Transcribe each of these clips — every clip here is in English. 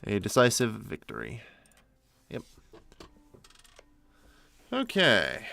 A decisive victory. Yep. Okay.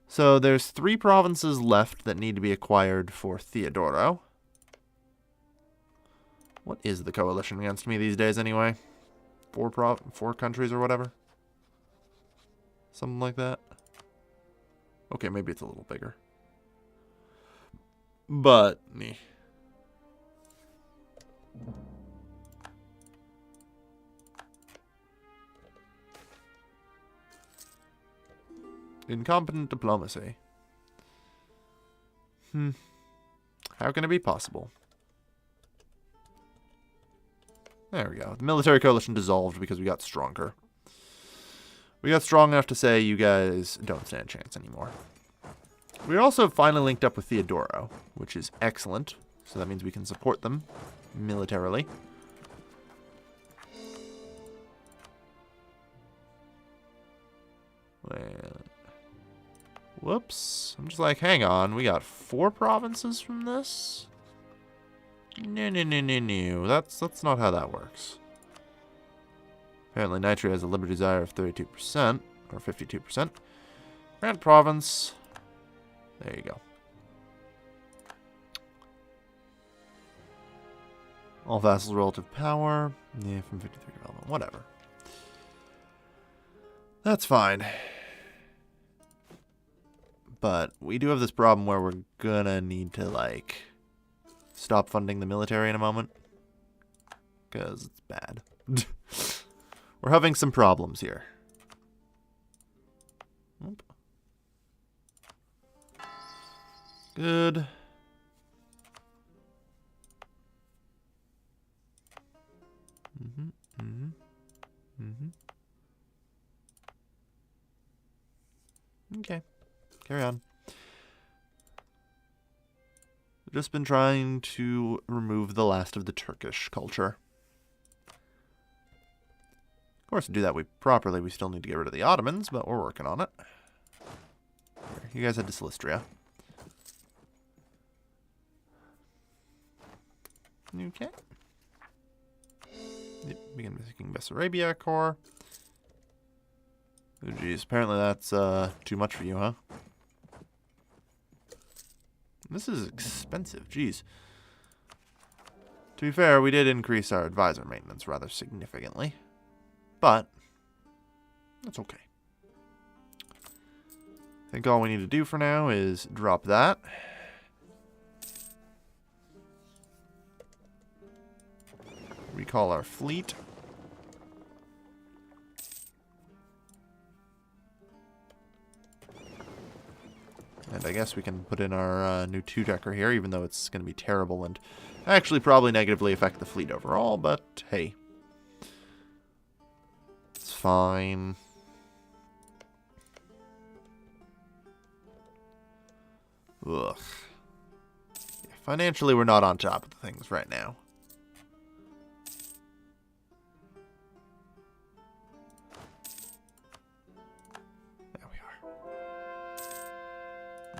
So there's 3 provinces left that need to be acquired for Theodoro. What is the coalition against me these days anyway? 4 countries or whatever? Something like that. Okay, maybe it's a little bigger. But, incompetent diplomacy. How can it be possible? There we go. The military coalition dissolved because we got stronger. We got strong enough to say you guys don't stand a chance anymore. We also finally linked up with Theodoro, which is excellent. So that means we can support them militarily. Whoops. I'm just like, hang on. We got 4 provinces from this? No. That's not how that works. Apparently Nitria has a liberty desire of 32%, or 52%. Grant province. There you go. All vassals relative power. Yeah, from 53 development. Whatever. That's fine. But we do have this problem where we're gonna need to, like, stop funding the military in a moment. Because it's bad. We're having some problems here. Oop. Good. Okay. Carry on. We've just been trying to remove the last of the Turkish culture. Of course, to do that properly, we still need to get rid of the Ottomans, but we're working on it. Here, you guys head to Silistria. Okay. Yep, begin making Bessarabia core. Oh, geez. Apparently that's too much for you, huh? This is expensive. Jeez. To be fair, we did increase our advisor maintenance rather significantly. But that's okay. I think all we need to do for now is drop that. Recall our fleet. And I guess we can put in our new 2-decker here, even though it's going to be terrible and actually probably negatively affect the fleet overall, but hey. It's fine. Ugh. Yeah, financially, we're not on top of the things right now.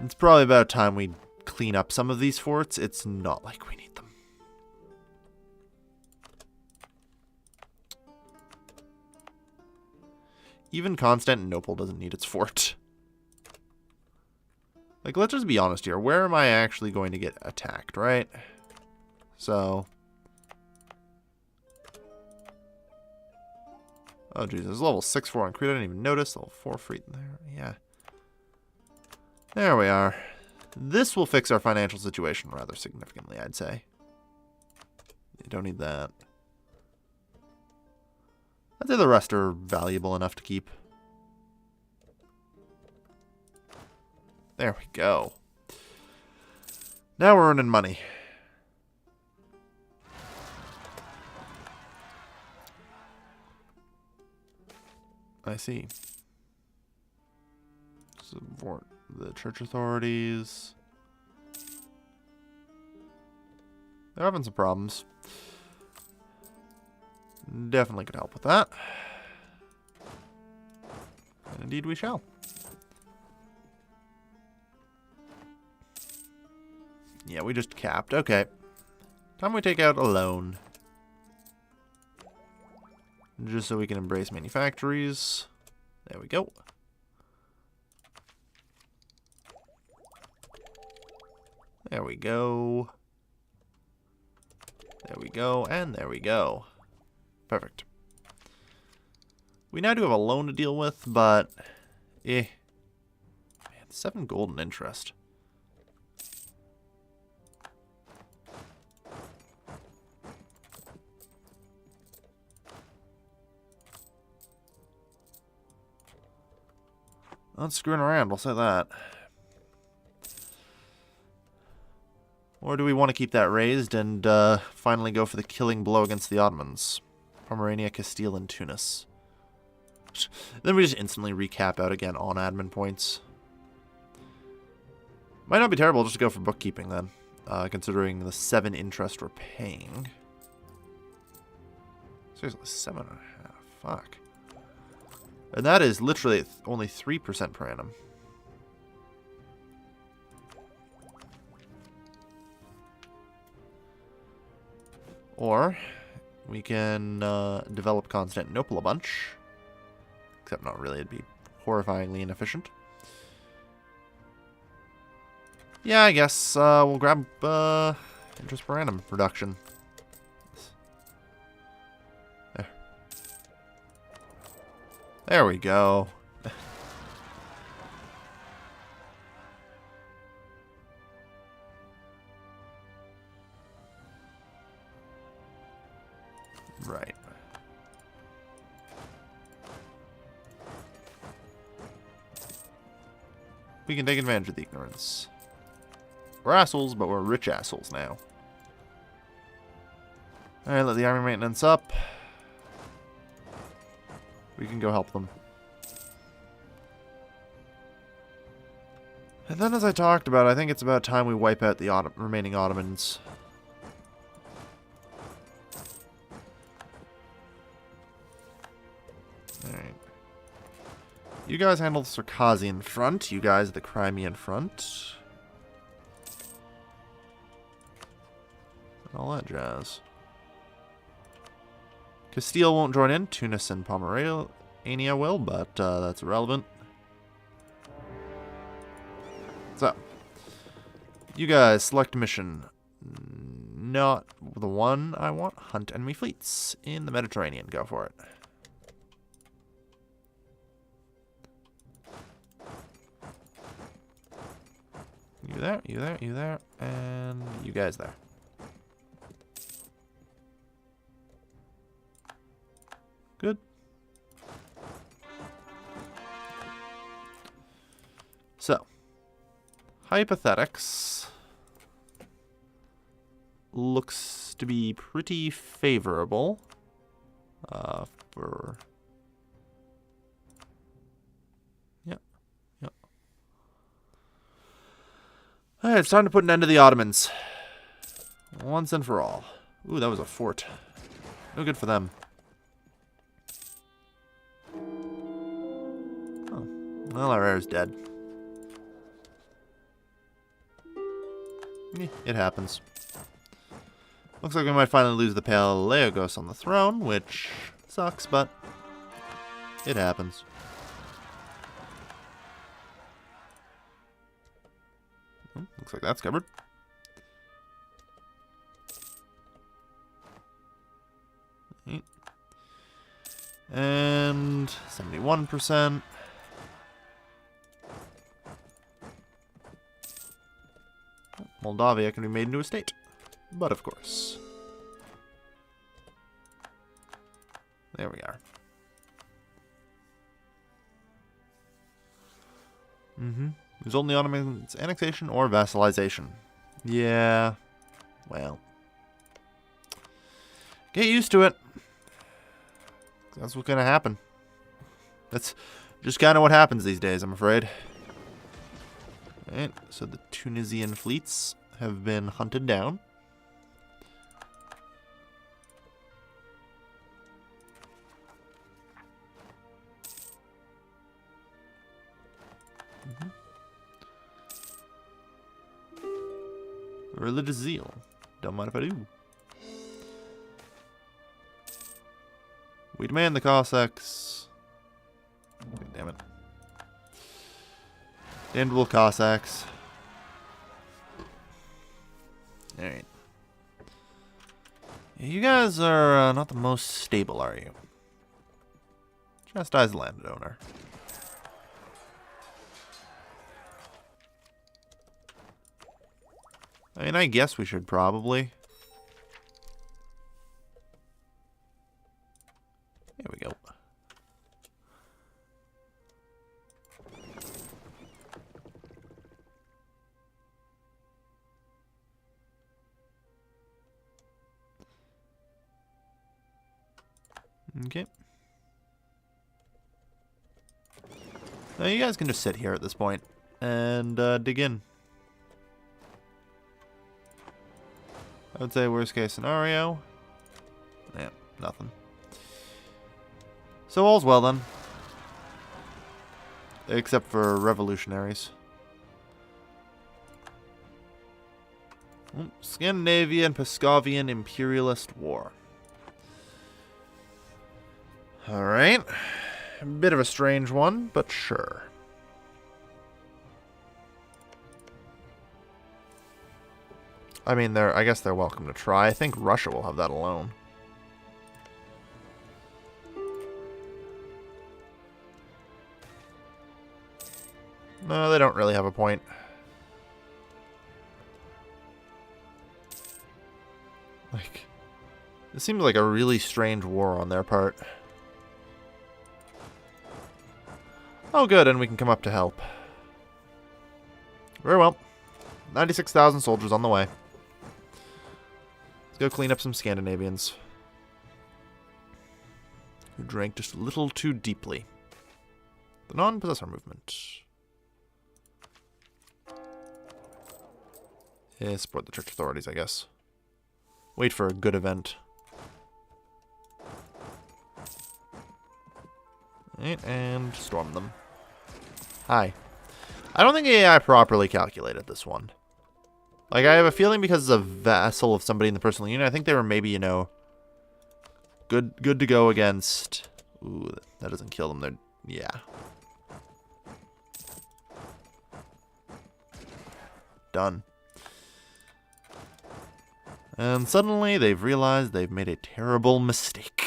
It's probably about time we clean up some of these forts. It's not like we need them. Even Constantinople doesn't need its fort. Like, let's just be honest here. Where am I actually going to get attacked, right? So. Oh, geez. There's level 6-4 on Crete. I didn't even notice. Level 4 free there. Yeah. There we are. This will fix our financial situation rather significantly, I'd say. You don't need that. I'd say the rest are valuable enough to keep. There we go. Now we're earning money. I see. Support the church authorities. They're having some problems. Definitely could help with that. And indeed we shall. Yeah, we just capped. Okay. Time we take out a loan. just so we can embrace manufactories. There we go. There we go. There we go, and there we go. Perfect. We now do have a loan to deal with, but... Man, 7 gold in interest. Not screwing around, I'll say that. Or do we want to keep that raised and finally go for the killing blow against the Ottomans? Pomerania, Castile, and Tunis. Then we just instantly recap out again on admin points. Might not be terrible just to go for bookkeeping then, considering the 7 interest we're paying. Seriously, 7.5. Fuck. And that is literally only 3% per annum. Or we can develop Constantinople a bunch. Except not really, it'd be horrifyingly inefficient. Yeah, I guess we'll grab interest per annum reduction. There. There we go. Right. We can take advantage of the ignorance. We're assholes, but we're rich assholes now. Alright, let the army maintenance up. We can go help them. And then, as I talked about, I think it's about time we wipe out the remaining Ottomans. Alright. You guys handle the Circassian front. You guys the Crimean front. And all that jazz. Castile won't join in. Tunis and Pomerania will, but that's irrelevant. So, you guys select a mission. Not the one I want. Hunt enemy fleets in the Mediterranean. Go for it. You there, you there, you there, and you guys there. Good. So, hypothetics looks to be pretty favorable for... Alright, it's time to put an end to the Ottomans. Once and for all. Ooh, that was a fort. No good for them. Oh. Well, our heir's dead. It happens. Looks like we might finally lose the Paleologos on the throne, which sucks, but it happens. Looks like that's covered. And 71%. Moldavia can be made into a state. But of course. There we are. There's only Ottoman's annexation or vassalization. Yeah. Well. Get used to it. That's what's going to happen. That's just kind of what happens these days, I'm afraid. Alright, so the Tunisian fleets have been hunted down. Religious zeal. Don't mind if I do. We demand the Cossacks. Damn it. Damnable Cossacks. Alright. You guys are not the most stable, are you? Chastise the landowner. I mean, I guess we should probably. There we go. Okay. Now you guys can just sit here at this point and dig in. I would say worst case scenario. Yeah, nothing. So all's well then. Except for revolutionaries. Scandinavia and Pescovian Imperialist War. Alright. A bit of a strange one, but sure. I mean, I guess they're welcome to try. I think Russia will have that alone. No, they don't really have a point. Like, this seems like a really strange war on their part. Oh, good, and we can come up to help. Very well. 96,000 soldiers on the way. Let's go clean up some Scandinavians who drank just a little too deeply. The non-possessor movement. Yeah, support the church authorities, I guess. Wait for a good event. Right, and storm them. Hi. I don't think AI properly calculated this one. Like, I have a feeling because it's a vassal of somebody in the personal unit, I think they were maybe, you know, good to go against... Ooh, that doesn't kill them. They're... Yeah. Done. And suddenly they've realized they've made a terrible mistake.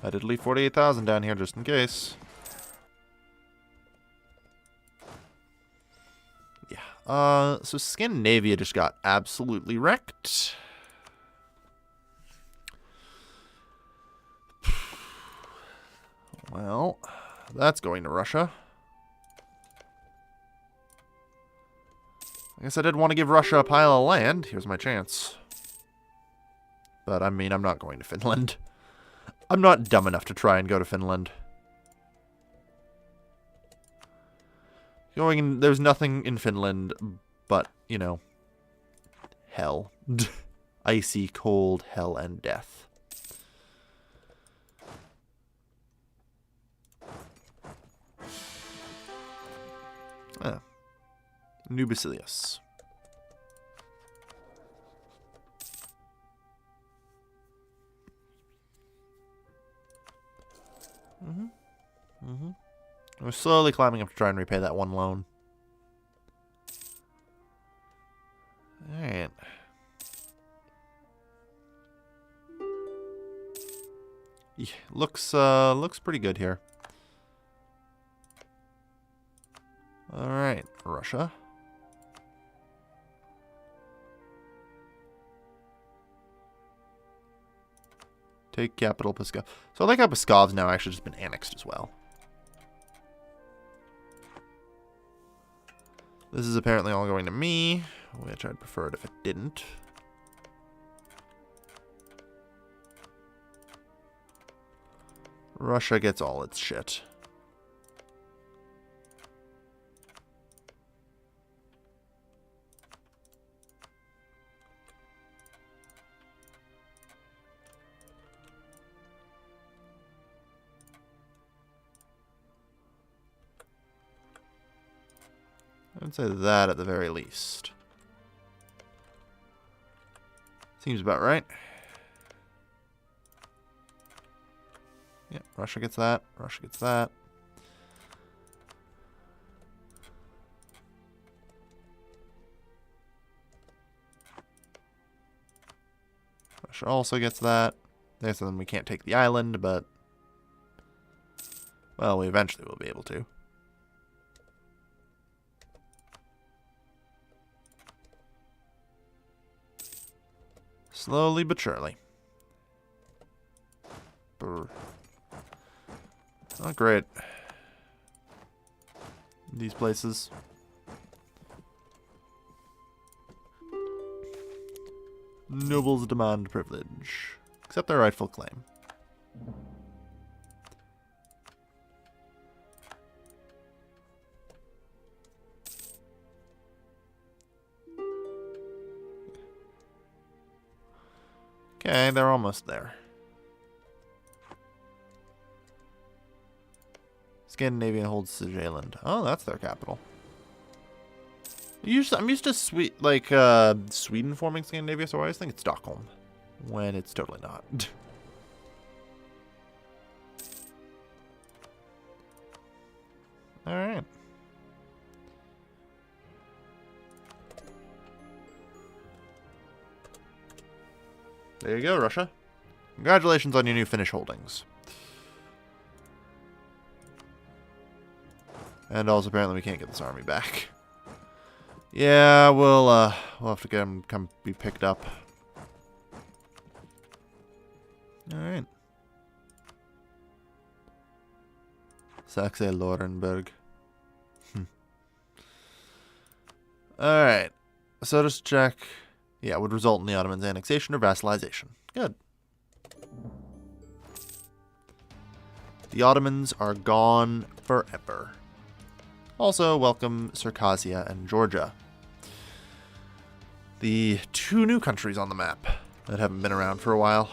I did leave 48,000 down here just in case. Yeah. So Scandinavia just got absolutely wrecked. Well, that's going to Russia. I guess I did want to give Russia a pile of land. Here's my chance. But, I mean, I'm not going to Finland. I'm not dumb enough to try and go to Finland. There's nothing in Finland but, you know, hell. Icy, cold hell and death. Ah. New Basilius. We're slowly climbing up to try and repay that one loan. Alright. Yeah, looks pretty good here. Alright, Russia. Take capital Pskov. So I like how Pskov's now actually just been annexed as well. This is apparently all going to me, which I'd prefer it if it didn't. Russia gets all its shit. I'd say that at the very least. Seems about right. Yeah, Russia gets that. Russia gets that. Russia also gets that. There's something we can't take the island, but... well, we eventually will be able to. Slowly but surely. Brr. Not great. These places. Nobles demand privilege. Accept their rightful claim. Okay, they're almost there. Scandinavia holds Sigeland. Oh, that's their capital. I'm used to Sweden forming Scandinavia, so I always think it's Stockholm, when it's totally not. All right. There you go, Russia. Congratulations on your new Finnish holdings. And also, apparently, we can't get this army back. Yeah, we'll have to get him come be picked up. All right. Saxe-Lauenburg. All right. So just check. Yeah, would result in the Ottomans' annexation or vassalization. Good. The Ottomans are gone forever. Also, welcome Circassia and Georgia. The two new countries on the map that haven't been around for a while.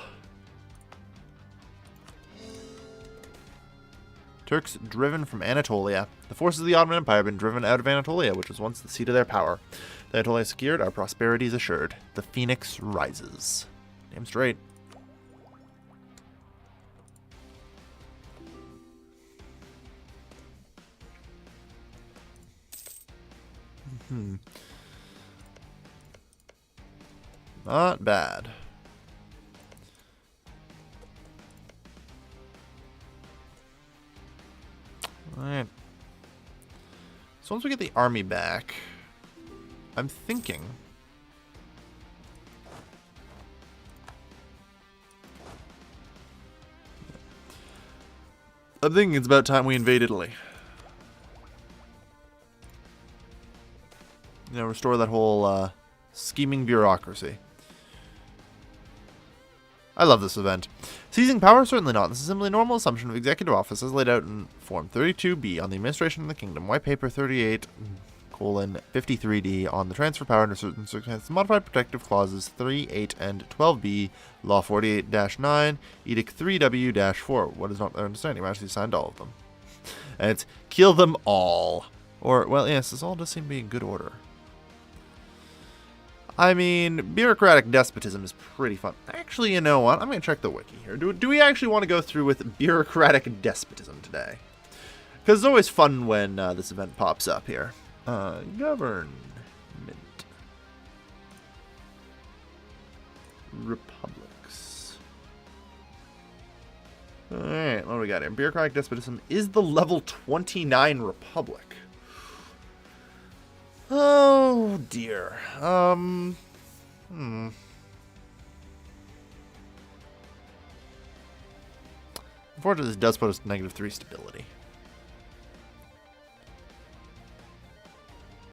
Turks driven from Anatolia. The forces of the Ottoman Empire have been driven out of Anatolia, which was once the seat of their power. The Anatolia secured, our prosperity is assured. The phoenix rises. Damn straight. Not bad. Alright. So once we get the army back, I'm thinking... it's about time we invade Italy. You know, restore that whole scheming bureaucracy. I love this event. Seizing power? Certainly not. This is simply a normal assumption of executive office as laid out in Form 32B on the administration of the kingdom. White Paper 38:53D on the transfer power under certain circumstances. Modified protective clauses 3, 8, and 12B. Law 48-9. Edict 3W-4. What is not their understanding? Your Majesty signed all of them. And it's kill them all. Or, well, yes, this all does seem to be in good order. I mean, bureaucratic despotism is pretty fun. Actually, you know what? I'm going to check the wiki here. Do we actually want to go through with bureaucratic despotism today? Because it's always fun when this event pops up here. Government. Republics. Alright, what do we got here? Bureaucratic despotism is the level 29 republic. Oh, dear. Unfortunately, this does put us -3 stability.